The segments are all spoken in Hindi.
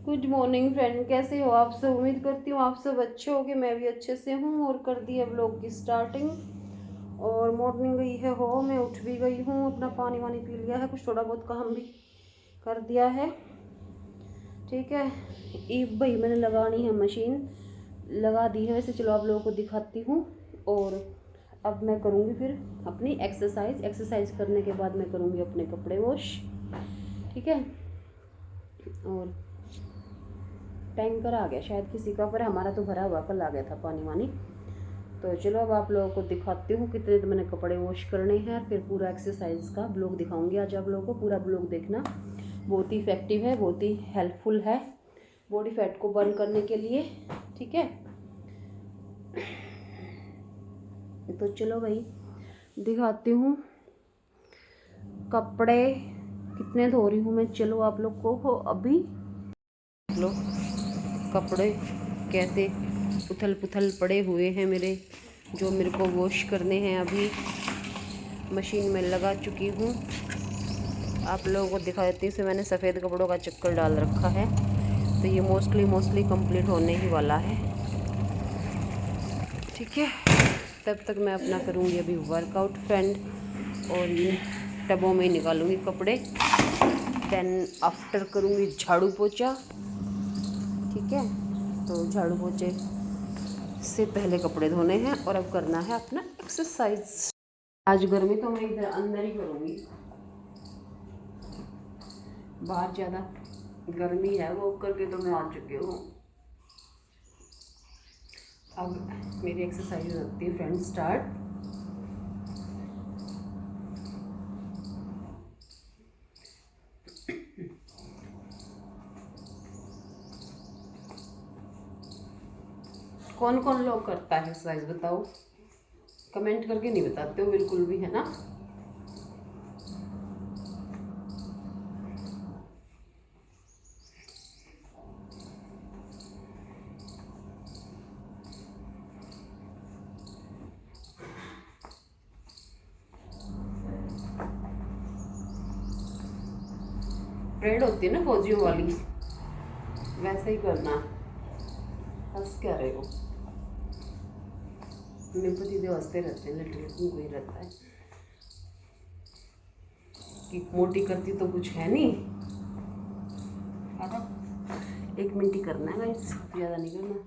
गुड मॉर्निंग फ्रेंड, कैसे हो आप सब। उम्मीद करती हूँ आप सब अच्छे होगे। मैं भी अच्छे से हूँ और कर दी है व्लॉग की स्टार्टिंग। और मॉर्निंग गई है हो, मैं उठ भी गई हूँ, अपना पानी वानी पी लिया है, कुछ थोड़ा बहुत काम भी कर दिया है। ठीक है, ईब भाई मैंने लगानी है मशीन, लगा दी है वैसे। चलो आप लोगों को दिखाती हूँ। और अब मैं करूँगी फिर अपनी एक्सरसाइज करने के बाद मैं करूँगी अपने कपड़े वॉश। ठीक है, और टैंकर आ गया शायद किसी का, पर हमारा तो भरा हुआ, कल आ गया था पानी वानी। तो चलो अब आप लोगों को दिखाती हूँ कितने तो मैंने कपड़े वॉश करने हैं। फिर पूरा एक्सरसाइज का ब्लॉग दिखाऊंगी आज आप लोगों को। पूरा ब्लॉग देखना, बहुत ही इफेक्टिव है, बहुत ही हेल्पफुल है बॉडी फैट को बर्न करने के लिए। ठीक है, तो चलो भाई दिखाती हूँ कपड़े कितने धो रही हूँ मैं। चलो आप लोग को हो अभी लो कपड़े कैसे उथल पुथल पड़े हुए हैं मेरे, जो मेरे को वॉश करने हैं। अभी मशीन में लगा चुकी हूँ, आप लोगों को दिखा देती हूँ। इसे मैंने सफ़ेद कपड़ों का चक्कर डाल रखा है, तो ये मोस्टली कंप्लीट होने ही वाला है। ठीक है, तब तक मैं अपना करूँगी अभी वर्कआउट फ्रेंड, और इन टबों में निकालूँगी कपड़े। देन आफ्टर करूँगी झाड़ू पोछा। ठीक है, तो झाड़ू पोछे से पहले कपड़े धोने हैं और अब करना है अपना एक्सरसाइज। आज गर्मी तो मैं इधर अंदर ही करूँगी, बाहर ज़्यादा गर्मी है वो करके तो मैं आ चुकी हूँ। अब मेरी एक्सरसाइज होती है फ्रेंड स्टार्ट। कौन कौन लोग करता है एक्सरसाइज बताओ, कमेंट करके नहीं बताते हो बिल्कुल भी, है ना। परेड होती है ना फौजियों वाली, वैसे ही करना। हंस क्या रहे हो, मेरे पति देव हंसते रहते हैं, लिटरली उनको ही रहता है कि मोटी करती तो कुछ है नहीं। अरे 1 मिनट ही करना है गाइस, ज़्यादा नहीं करना।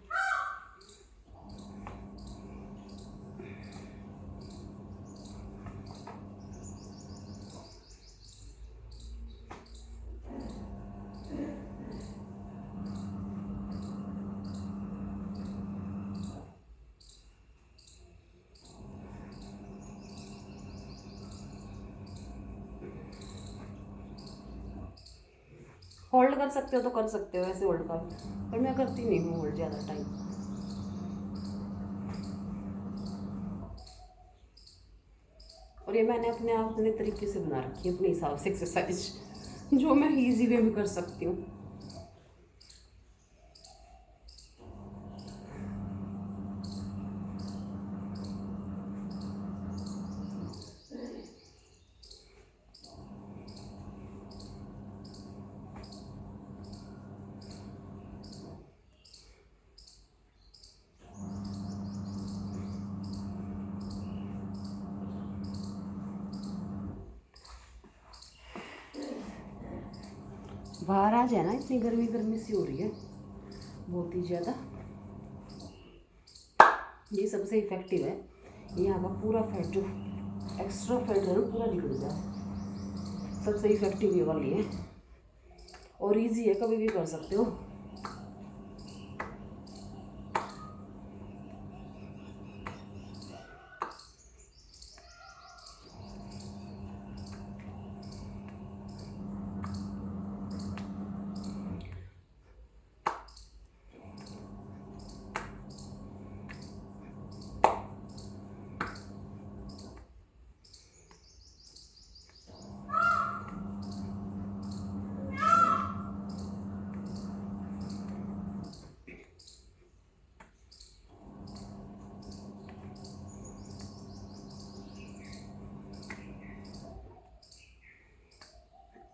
होल्ड कर सकते हो तो कर सकते हो, ऐसे होल्ड कर, पर मैं करती नहीं हूँ होल्ड ज़्यादा टाइम। और ये मैंने अपने आप अपने तरीके से बना रखी है, अपने हिसाब से एक्सरसाइज, जो मैं इजी वे में कर सकती हूँ। बाहर आ जाए ना, इतनी गर्मी गर्मी सी हो रही है बहुत ही ज़्यादा। ये सबसे इफेक्टिव है, यहाँ का पूरा फैट जो एक्स्ट्रा फैट है ना पूरा निकल जाए। सबसे इफेक्टिव ये वाली है और इजी है, कभी भी कर सकते हो।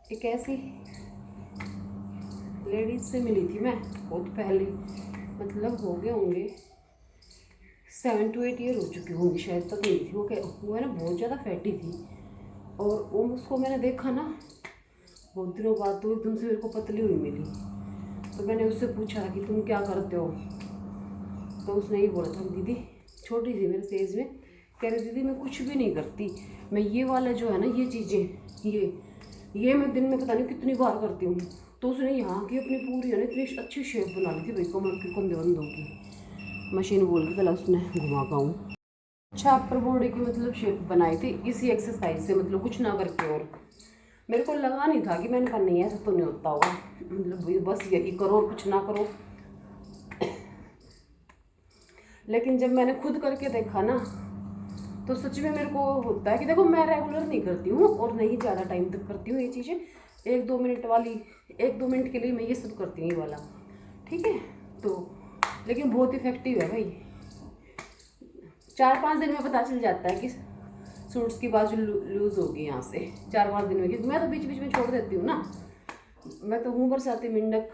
एक ऐसी लेडीज से मिली थी मैं बहुत पहले, मतलब हो गए होंगे 7 to 8 ईयर हो चुकी होंगी शायद, तक मिली थी। वो है ना बहुत ज़्यादा फैटी थी, और वो उसको मैंने देखा ना बहुत दिनों बाद, तो एकदम से मेरे को पतली हुई मिली। तो मैंने उससे पूछा कि तुम क्या करते हो, तो उसने ही बोला था, दीदी छोटी थी मेरे से एज में, कह रही दीदी मैं कुछ भी नहीं करती, मैं ये वाला जो है ना ये चीज़ें ये मैं दिन में पता नहीं कितनी बार करती हूँ। तो उसने यहाँ की अपनी पूरी है ना इतनी अच्छी शेप बना ली थी भाई, कमर के कंधे बंदों की, मशीन बोल के पहले उसने घुमा पाऊँ। अच्छा अपर बॉडी की मतलब शेप बनाई थी इसी एक्सरसाइज से, मतलब कुछ ना करके। और मेरे को लगा नहीं था कि मैंने कहा नहीं ऐसा तो नहीं होता होगा, मतलब बस यही करो और कुछ ना करो। लेकिन जब मैंने खुद करके देखा ना तो सच में मेरे को होता है कि देखो मैं रेगुलर नहीं करती हूँ और नहीं ज़्यादा टाइम तक करती हूँ ये चीज़ें, 1-2 मिनट वाली, 1-2 मिनट के लिए मैं ये सब करती हूँ ये वाला, ठीक है। तो लेकिन बहुत इफेक्टिव है भाई, 4-5 दिन में पता चल जाता है कि सूट्स की बाजू लूज़ होगी यहाँ से, 4-5 दिन में, क्योंकि मैं तो बीच बीच में छोड़ देती हूँ ना। मैं तो हूँ बरसाती मिंडक,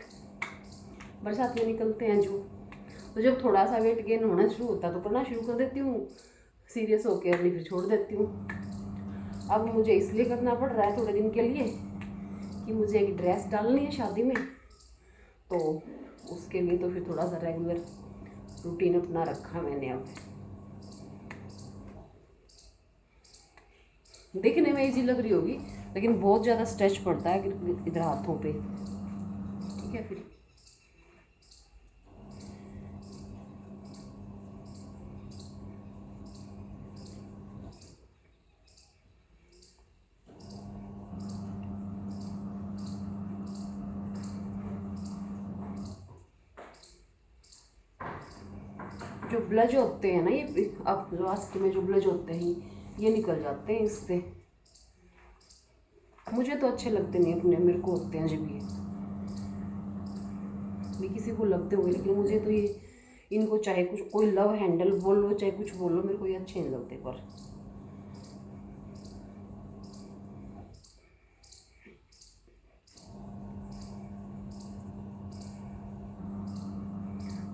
बरसात में निकलते हैं जो, तो जब थोड़ा सा वेट गेन होना शुरू होता है तो करना शुरू कर देती हूँ, सीरियस होकर अपनी फिर छोड़ देती हूँ। अब मुझे इसलिए करना पड़ रहा है थोड़े दिन के लिए कि मुझे एक ड्रेस डालनी है शादी में, तो उसके लिए तो फिर थोड़ा सा रेगुलर रूटीन अपना रखा मैंने। अब दिखने में इजी लग रही होगी लेकिन बहुत ज़्यादा स्ट्रेच पड़ता है इधर हाथों पे, ठीक है। फिर जो ब्लज होते हैं ना ये, अब लास्ट में जो ब्लज होते हैं ये निकल जाते हैं इससे। मुझे तो अच्छे लगते नहीं अपने, मेरे को होते हैं जब ये किसी को लगते हुए, लेकिन मुझे तो ये इनको चाहे कुछ कोई लव हैंडल बोल लो चाहे कुछ बोल लो, मेरे को ये अच्छे नहीं लगते। पर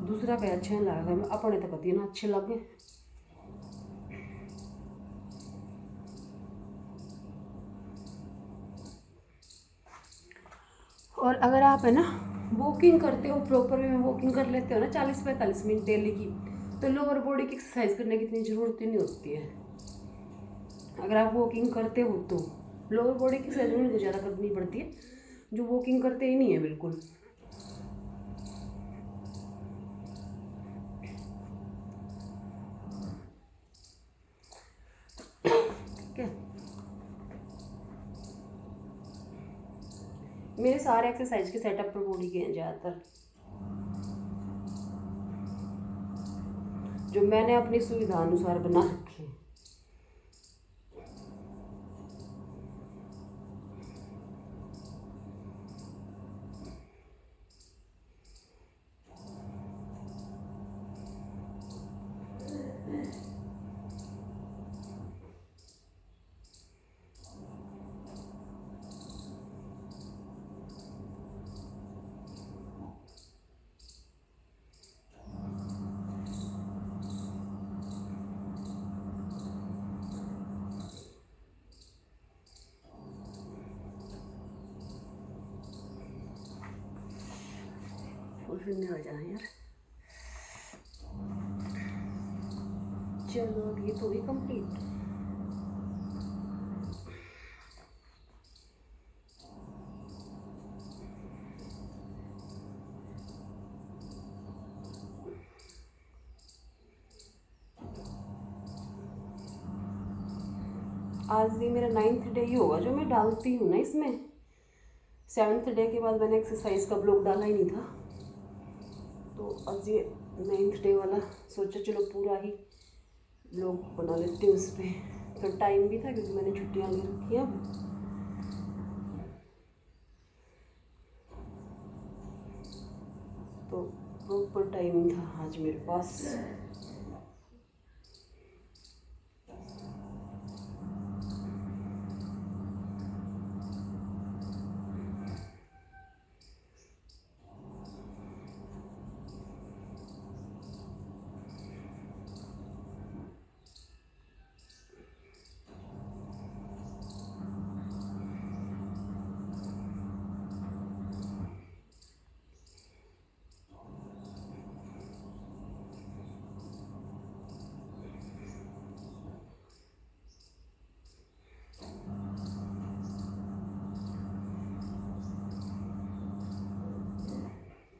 दूसरा पे अच्छे नहीं लगता, मैं अपने तो कभी ना अच्छे लगे। और अगर आप है ना वॉकिंग करते हो, प्रॉपर वे में वॉकिंग कर लेते हो ना 40-45 मिनट डेली की, तो लोअर बॉडी की एक्सरसाइज करने की इतनी ज़रूरत ही नहीं होती है। अगर आप वॉकिंग करते हो तो लोअर बॉडी की एक्सरसाइज उनको ज़्यादा करनी पड़ती है जो वॉकिंग करते ही नहीं है बिल्कुल। ठीक है, मेरे सारे एक्सरसाइज के सेटअप पर बॉडी के हैं ज़्यादातर, जो मैंने अपनी सुविधा अनुसार बना रखे हैं। और फिर नहीं हो जाए यार। चलो अब ये तो भी कंप्लीट। आज ये मेरा 9th डे ही होगा जो मैं डालती हूँ ना इसमें। 7th डे के बाद मैंने एक्सरसाइज का ब्लॉग डाला ही नहीं था, तो आज ये 9th डे वाला सोचा चलो पूरा ही ब्लॉग बना लेती हूँ उस पर। तो टाइम भी था क्योंकि मैंने छुट्टियाँ ले रखी हैं अब, तो प्रॉपर टाइम था आज मेरे पास।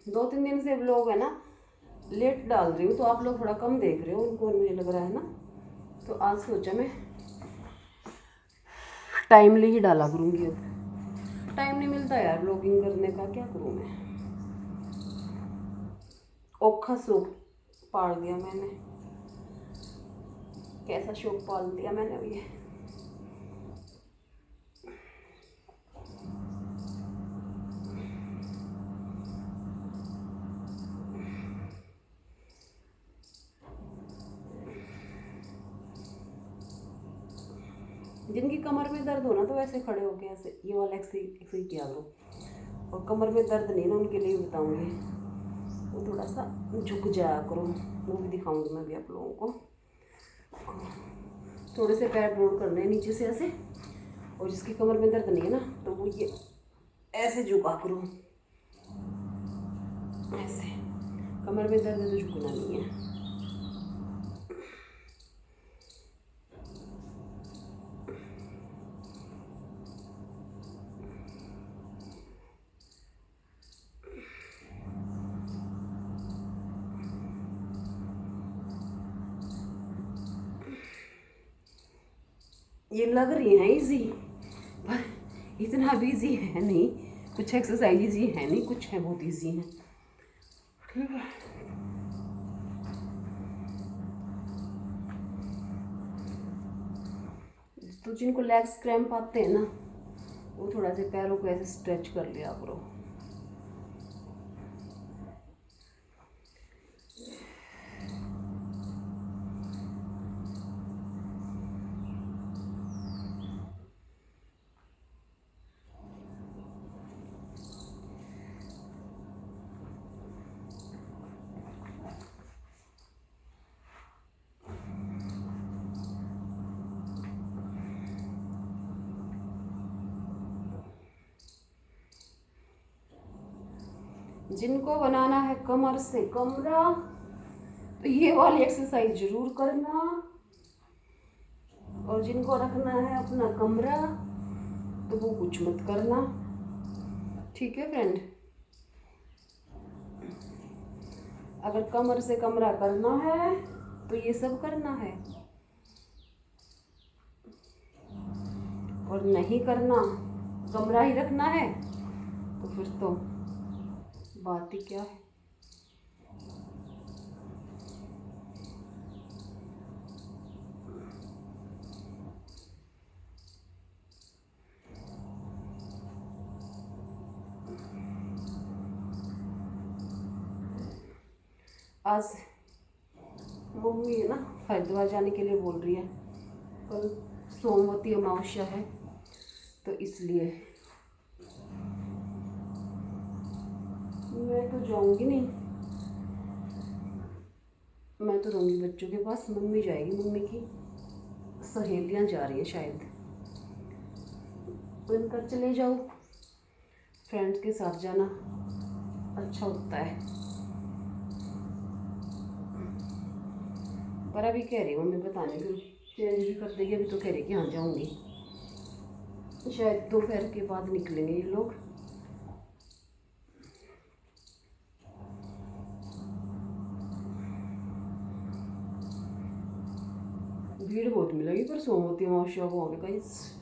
2-3 दिन से व्लॉग है ना लेट डाल रही हूँ, तो आप लोग थोड़ा कम देख रहे हो उनको, मुझे लग रहा है ना। तो आज सोचा मैं टाइमली ही डाला करूँगी। अब टाइम नहीं मिलता यार व्लॉगिंग करने का, क्या करूँ मैं। औखा शौक पाल दिया मैंने, कैसा शौक पाल दिया मैंने अब ये। जिनकी कमर में दर्द हो ना, तो वैसे खड़े होके ऐसे ये वाला ऐसे ही किया करो। और कमर में दर्द नहीं ना, उनके लिए बताऊंगी, वो थोड़ा सा झुक जाया करो, वो भी दिखाऊंगी मैं भी आप लोगों को। थोड़े से पैर रोड करने हैं नीचे से ऐसे, और जिसकी कमर में दर्द नहीं है ना, तो वो ये ऐसे झुका करो, ऐसे। कमर में दर्द है तो झुकना नहीं है। ये लग रही है इजी, पर इतना भी इजी है नहीं। कुछ एक्सरसाइज इजी है नहीं, कुछ है बहुत इजी है। ठीक है, तो जिनको लेग्स क्रैम्प आते हैं ना, वो थोड़ा सा पैरों को ऐसे स्ट्रेच कर लिया करो। जिनको बनाना है कमर से कमरा, तो ये वाली एक्सरसाइज जरूर करना। और जिनको रखना है अपना कमरा, तो वो कुछ मत करना। ठीक है फ्रेंड, अगर कमर से कमरा करना है तो ये सब करना है, और नहीं करना, कमरा ही रखना है, तो फिर तो बात ही क्या है। आज मम्मी है ना हरिद्वार जाने के लिए बोल रही है, कल सोमवती अमावस्या है, तो इसलिए मैं तो जाऊंगी नहीं, मैं तो रहूँगी बच्चों के पास। मम्मी जाएगी, मम्मी की सहेलियाँ जा रही है शायद, उनका चले जाओ। फ्रेंड्स के साथ जाना अच्छा होता है। पर अभी कह रही हूँ मम्मी बताने को चेंज भी कर देगी, अभी तो कह रही कि हाँ जाऊँगी, शायद दोपहर के बाद निकलेंगे ये लोग। भीड़ बहुत मिलेगी पर सोमवती अमावस्या को वहाँ पे गाइस।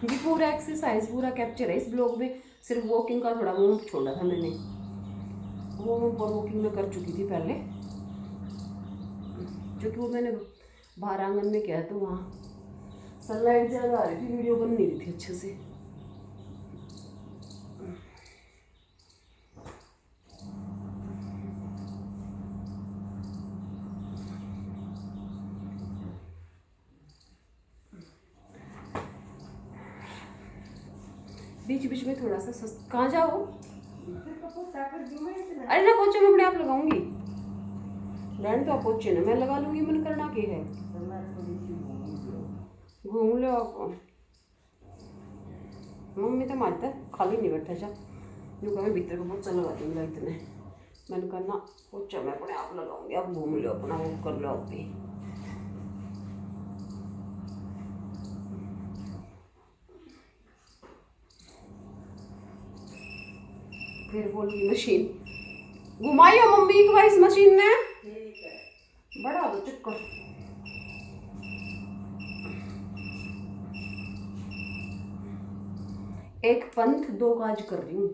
ये पूरा एक्सरसाइज पूरा कैप्चर है इस ब्लॉग में। सिर्फ वॉकिंग का थोड़ा वो छोड़ा था मैंने, वो वॉकिंग में कर चुकी थी पहले, क्योंकि वो मैंने बाहर आंगन में किया, तो वहाँ सनलाइट ज़्यादा आ रही थी, वीडियो बन नहीं रही थी अच्छे से। बीच बीच में थोड़ा सा कहाँ जाओ, अरे ना पोछे मैं अपने आप लगाऊंगी, रहने तो आप पोछे ना मैं लगा लूंगी, मन करना क्या है, घूम लो आप। मम्मी तो मारता खाली नहीं बैठा जा जो कभी भीतर को पोचा लगा दूंगा इतने मैंने करना पोचा मैं अपने आप लगाऊंगी। आप घूम लो अपना वो कर लो आप भी। फिर बोली मशीन घुमाई हो मम्मी को भाई इस मशीन ने बड़ा दो चक्कर। एक पंथ दो काज कर रही हूँ,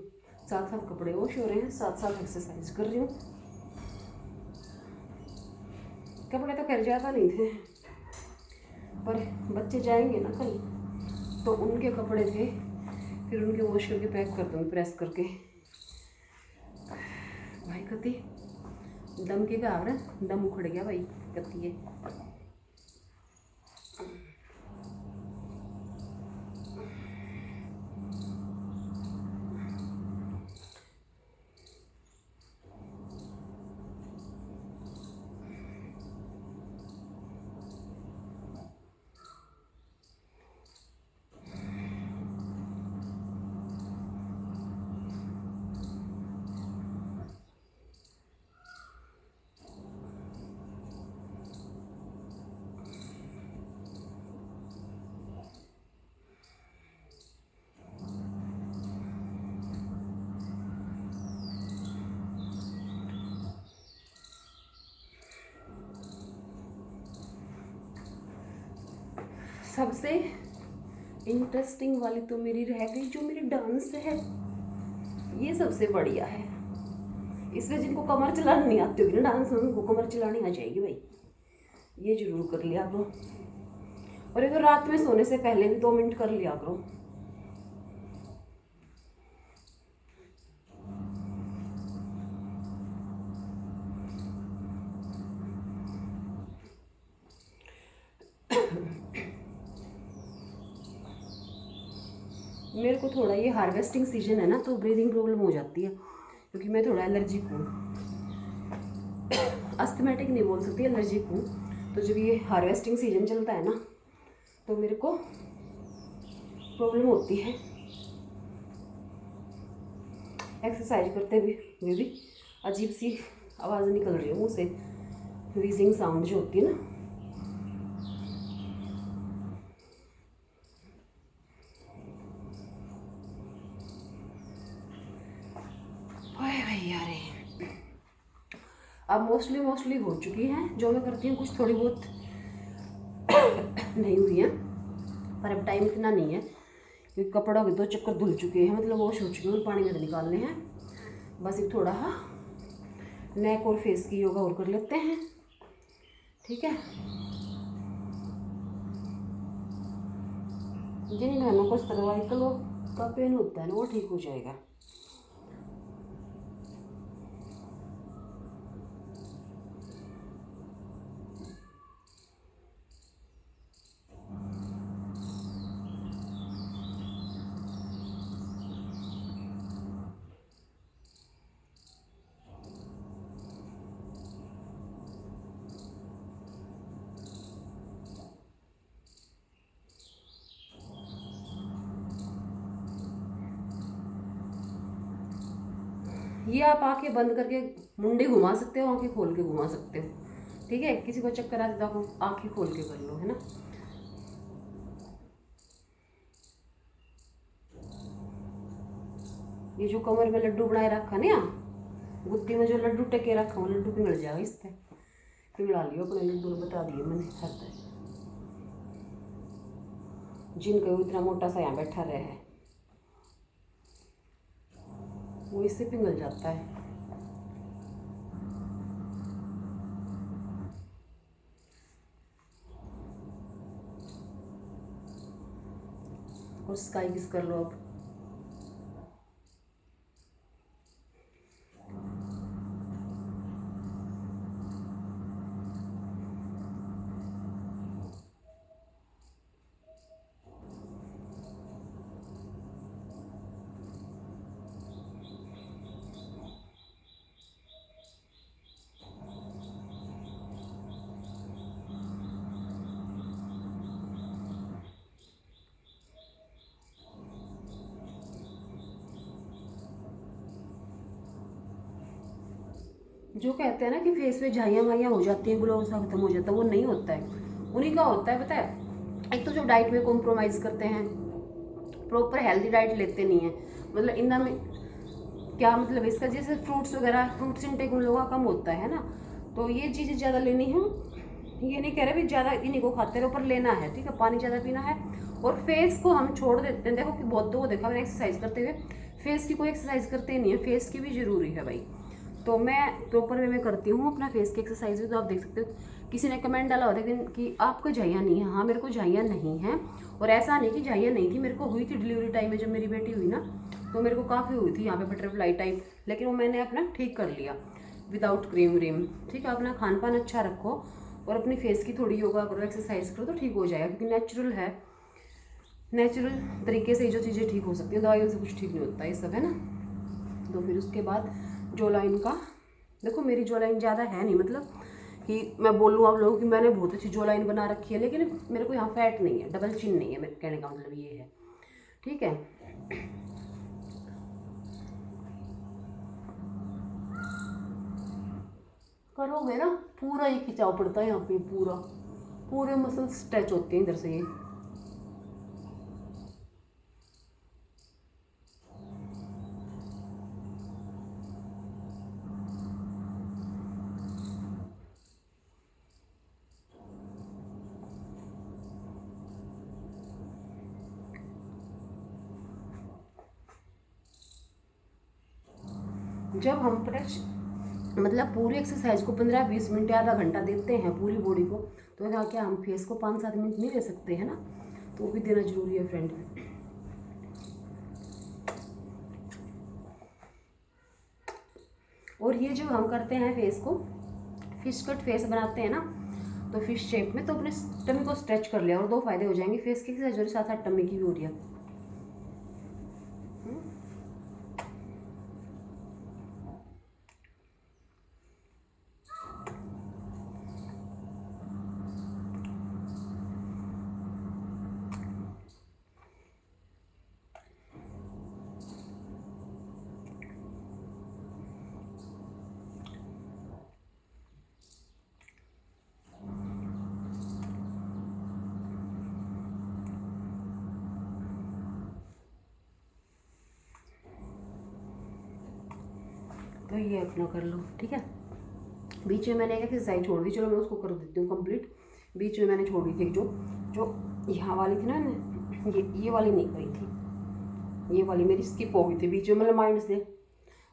साथ साथ कपड़े वॉश हो रहे हैं, साथ साथ एक्सरसाइज कर रही हूँ। कपड़े तो खैर ज़्यादा नहीं थे पर बच्चे जाएंगे ना कल तो उनके कपड़े थे, फिर उनके वॉश करके पैक कर दूँगी प्रेस करके। भाई कति दम के गाव रहा दम उखड़ गया भाई कति है। सबसे इंटरेस्टिंग वाली तो मेरी रह गई जो मेरी डांस है, ये सबसे बढ़िया है। इसमें जिनको कमर चलानी नहीं आती होगी ना डांस में उनको कमर चलानी आ जाएगी भाई, ये जरूर कर लिया करो। और ये तो रात में सोने से पहले भी 2 मिनट कर लिया करो। मेरे को थोड़ा ये हार्वेस्टिंग सीजन है ना तो ब्रीदिंग प्रॉब्लम हो जाती है क्योंकि मैं थोड़ा एलर्जिक हूँ, अस्थमेटिक नहीं बोल सकती, एलर्जिक हूँ। तो जब ये हार्वेस्टिंग सीजन चलता है ना तो मेरे को प्रॉब्लम होती है। एक्सरसाइज करते हुए भी अजीब सी आवाज़ निकल रही है मुँह से, व्हीजिंग साउंड जो होती है ना। अब मोस्टली हो चुकी हैं जो मैं करती हूँ, कुछ थोड़ी बहुत नहीं हुई हैं पर अब टाइम इतना नहीं है क्योंकि कपड़ों के 2 चक्कर धुल चुके हैं, मतलब वॉश हो चुके हैं, पानी में निकालने हैं। बस एक थोड़ा नेक और फेस की योगा और कर लेते हैं, ठीक है। जिन बहनों को सर्वाइकल का पेन होता है ना वो ठीक हो जाएगा। ये आप आंखें बंद करके मुंडी घुमा सकते हो, आंखें खोल के घुमा सकते हो, ठीक है। किसी को चक्कर आ जाता हो आंखें खोल के कर लो, है ना। ये जो कमर में लड्डू बनाए रखा ना, गुत्ती में जो लड्डू टेके रखा वो लड्डू पिघल जाएगा, इससे पिघला लियो अपने लड्डू, बता दिए मैंने हद। जिनका इतना मोटा सा यहाँ बैठा रहे है वो इससे पिघल जाता है। और स्काई किस कर लो अब। जो कहते हैं ना कि फेस पे झाइयाँ वाइयाँ हो जाती हैं, ग्लो सा खत्म हो जाता है, वो नहीं होता है। उन्हीं का होता है, पता है। एक तो जो डाइट में कॉम्प्रोमाइज़ करते हैं, प्रॉपर हेल्दी डाइट लेते नहीं है, मतलब इनका में क्या मतलब इसका, जैसे फ्रूट्स वगैरह, फ्रूट्स इंटेक उन लोगों का कम होता है ना, तो ये चीज़ें ज़्यादा लेनी है। ये नहीं कह रहे भी ज़्यादा इन्हीं को खाते रहो, पर लेना है, ठीक है, पानी ज़्यादा पीना है। और फेस को हम छोड़ देते हैं, देखो कि बहुतों को देखा मैंने एक्सरसाइज करते हुए, फेस की कोई एक्सरसाइज करते नहीं है, फेस की भी ज़रूरी है भाई। तो मैं प्रॉपर वे में करती हूँ अपना फेस की एक्सरसाइज भी, तो आप देख सकते हो। किसी ने कमेंट डाला होता है कि आपको झाइयाँ नहीं है, हाँ मेरे को झाइयाँ नहीं हैं। और ऐसा नहीं कि झाइयाँ नहीं थी, मेरे को हुई थी डिलीवरी टाइम में, जब मेरी बेटी हुई ना, तो मेरे को काफ़ी हुई थी यहाँ पे बटरफ्लाई टाइप, लेकिन वो मैंने अपना ठीक कर लिया विदाउट क्रीम व्रीम। ठीक है, अपना खान पान अच्छा रखो और अपनी फेस की थोड़ी योगा करो, एक्सरसाइज करो, तो ठीक हो जाएगा, क्योंकि नेचुरल है, नेचुरल तरीके से जो चीज़ें ठीक हो सकती हैं, दवाइयों से कुछ ठीक नहीं होता ये सब, है ना। तो फिर उसके बाद जो लाइन का, देखो मेरी जो लाइन ज़्यादा है नहीं, मतलब कि मैं बोलूँ आप लोगों की मैंने बहुत अच्छी जो लाइन बना रखी है, लेकिन मेरे को यहाँ फैट नहीं है, डबल चिन नहीं है, मेरे कहने का मतलब ये है, ठीक है। करोगे ना पूरा ही खिंचाव पड़ता है यहाँ पे, पूरा पूरे मसल स्ट्रेच होते हैं इधर से ये। जब हम प्रेस मतलब पूरी एक्सरसाइज को 15-20 मिनट या आधा घंटा देते हैं पूरी बॉडी को, तो क्या हम फेस को 5-7 मिनट नहीं दे सकते हैं ना, तो वो भी देना जरूरी है फ्रेंड। और ये जो हम करते हैं फेस को, फिश कट फेस बनाते हैं ना, तो फिश शेप में, तो अपने टमी को स्ट्रेच कर लिया और 2 फायदे हो जाएंगे, फेस की एक्सरसाइज हो रही, साथ साथ टमी की भी हो रही है। तो ये अपना कर लो, ठीक है। बीच में मैंने एक एक्सरसाइज छोड़ दी, चलो मैं उसको कर देती हूँ कंप्लीट। बीच में मैंने छोड़ दी थी जो जो यहाँ वाली थी ना, ये वाली नहीं करी थी, ये वाली मेरी स्किप हो गई थी बीच में, मतलब माइंड से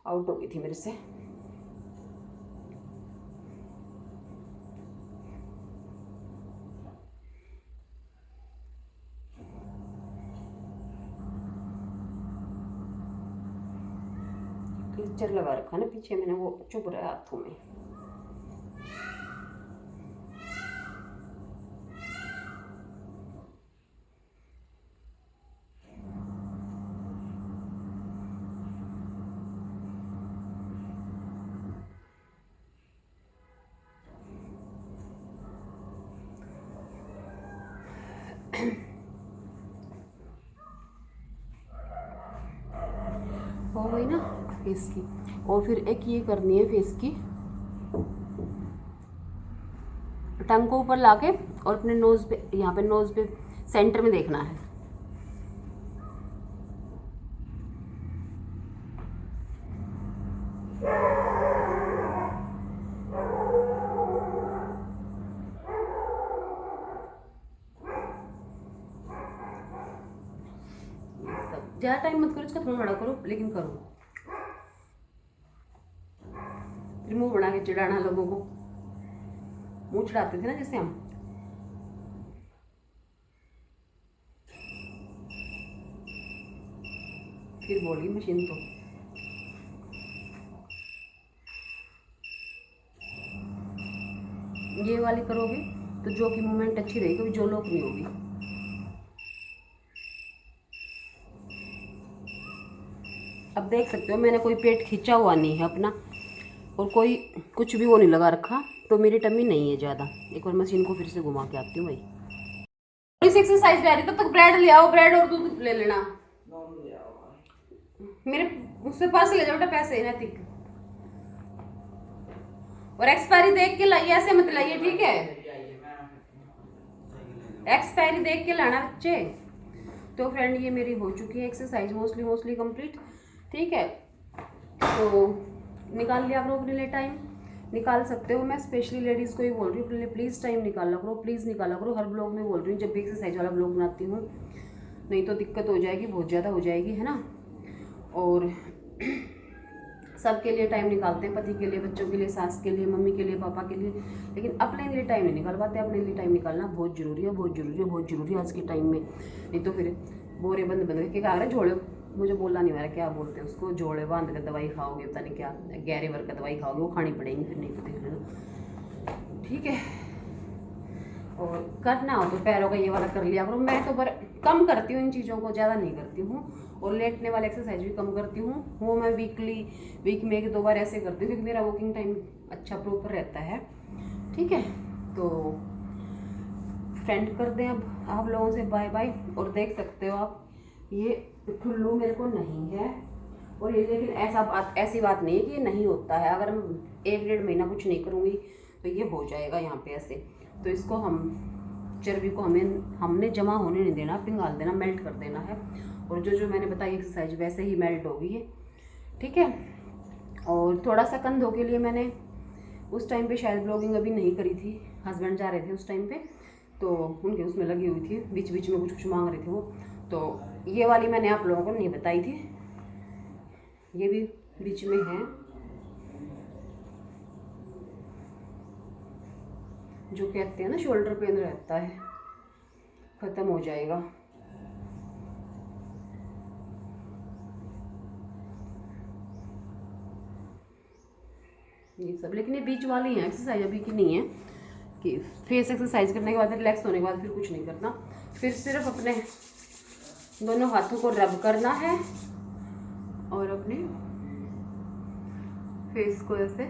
आउट हो गई थी मेरे से। क्लिचर लगा रखा ना पीछे मैंने, वो चुभ रहा है हाथों में। हो गई ना फेस की। और फिर एक ये करनी है फेस की, टंग को ऊपर लाके और अपने नोज पे, यहाँ पे नोज पे सेंटर में देखना है। ज़्यादा टाइम मत करो इसका, थोड़ा बड़ा करो लेकिन करो। फिर मुंह बना के चिढ़ाना लोगों को, मुंह चिढ़ाते थे ना जैसे हम। फिर बोली मशीन तो ये वाली करोगे तो जो की मूवमेंट अच्छी रहेगी, जो लोग नहीं होगी। अब देख सकते हो मैंने कोई पेट खींचा हुआ नहीं है अपना, और कोई कुछ भी वो नहीं लगा रखा, तो मेरी टमी नहीं है ज़्यादा। एक बार मशीन को फिर से घुमा के आती हूँ भाई। थोड़ी सी एक्सरसाइज रह रही, तब तक ब्रेड ले आओ, ब्रेड और दूध ले लेना। मेरे उससे पास ले जाओ बेटा पैसे, नैतिक। और एक्सपायरी देख के लाइए, ऐसे मत लाइए, ठीक है? एक्सपायरी देख के लाना बच्चे। तो फ्रेंड ये मेरी हो चुकी है एक्सरसाइज मोस्टली कंप्लीट, ठीक है? तो निकाल लिया आप लोग अपने लिए टाइम, निकाल सकते हो। मैं स्पेशली लेडीज़ को ही बोल रही हूँ, अपने लिए प्लीज़ टाइम निकाला करो, प्लीज़ निकाला करो। हर ब्लॉग में बोल रही हूँ जब भी एक्सरसाइज वाला ब्लॉग बनाती हूँ, नहीं तो दिक्कत हो जाएगी, बहुत ज़्यादा हो जाएगी, है ना? और सबके लिए टाइम निकालते हैं, पति के लिए, बच्चों के लिए, सास के लिए, मम्मी के लिए, पापा के लिए, लेकिन अपने लिए टाइम नहीं निकाल पाते। अपने लिए टाइम निकालना बहुत ज़रूरी है, बहुत ज़रूरी है, बहुत ज़रूरी है आज के टाइम में। नहीं तो फिर बोरे बंद बंद के क्या रहे झोड़े, मुझे बोलना नहीं आ रहा क्या बोलते हैं उसको, जोड़े बांध कर दवाई खाओगे, पता नहीं क्या गहरे वर्ग का दवाई खाओगे, वो खानी पड़ेगी फिर, नहीं पता, ठीक है? और करना हो तो पैरों का ये वाला कर लिया करो। मैं तो पर कम करती हूँ इन चीज़ों को, ज़्यादा नहीं करती हूँ। और लेटने वाला एक्सरसाइज भी कम करती हूँ, वो मैं वीक में 1-2 बार ऐसे करती हूँ, क्योंकि मेरा वॉकिंग टाइम अच्छा प्रॉपर रहता है, ठीक है? तो फ्रेंड कर दें अब आप लोगों से बाय बाय। और देख सकते हो आप, ये ठुल्लू मेरे को नहीं है, और ये लेकिन ऐसी बात नहीं है कि ये नहीं होता है। अगर मैं 1-1.5 महीना कुछ नहीं करूँगी तो ये हो जाएगा यहाँ पे ऐसे। तो इसको चर्बी को हमने जमा होने नहीं देना, पिघाल देना, मेल्ट कर देना है। और जो मैंने बताई एक्सरसाइज वैसे ही मेल्ट होगी ये, ठीक है? और थोड़ा सा कंधों के लिए मैंने उस टाइम पे शायद ब्लॉगिंग अभी नहीं करी थी, हस्बैंड जा रहे थे उस टाइम पे, तो उनके उसमें लगी हुई थी, बीच बीच में कुछ मांग रहे थे वो, तो ये वाली मैंने आप लोगों को नहीं बताई थी, ये भी बीच में है, जो कहते हैं ना शोल्डर पेन रहता है, ख़त्म हो जाएगा। ये सब, लेकिन ये बीच वाली है एक्सरसाइज, अभी की नहीं है कि फेस एक्सरसाइज करने के बाद रिलैक्स होने के बाद फिर कुछ नहीं करना, फिर सिर्फ अपने दोनों हाथों को रब करना है और अपने फेस को ऐसे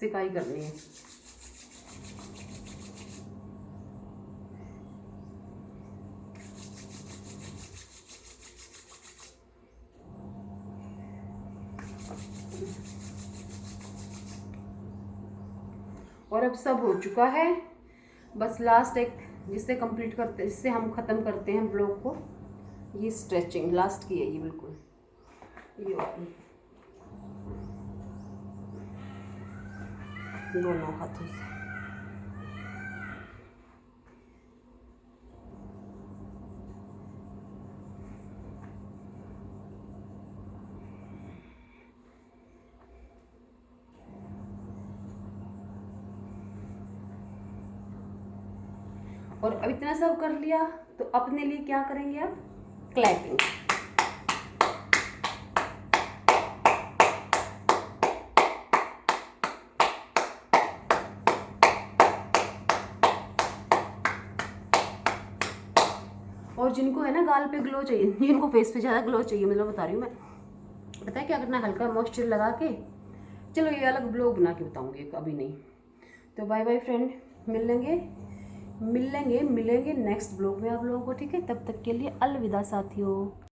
सिकाई करनी है। और अब सब हो चुका है, बस लास्ट एक जिससे हम ख़त्म करते हैं ब्लॉग को, ये स्ट्रेचिंग लास्ट की है ये, बिल्कुल ये दोनों हाथों से। और अब इतना सब कर लिया तो अपने लिए क्या करेंगे अब? क्लैपिंग। और जिनको है ना गाल पे ग्लो चाहिए, जिनको फेस पे ज़्यादा ग्लो चाहिए, मतलब बता रही हूँ मैं, पता है क्या करना, हल्का मॉइस्चर लगा के, चलो ये अलग ब्लॉग बना के बताऊँगी, अभी नहीं। तो बाय बाय फ्रेंड, मिलेंगे नेक्स्ट ब्लॉग में आप लोगों को, ठीक है? तब तक के लिए अलविदा साथियों।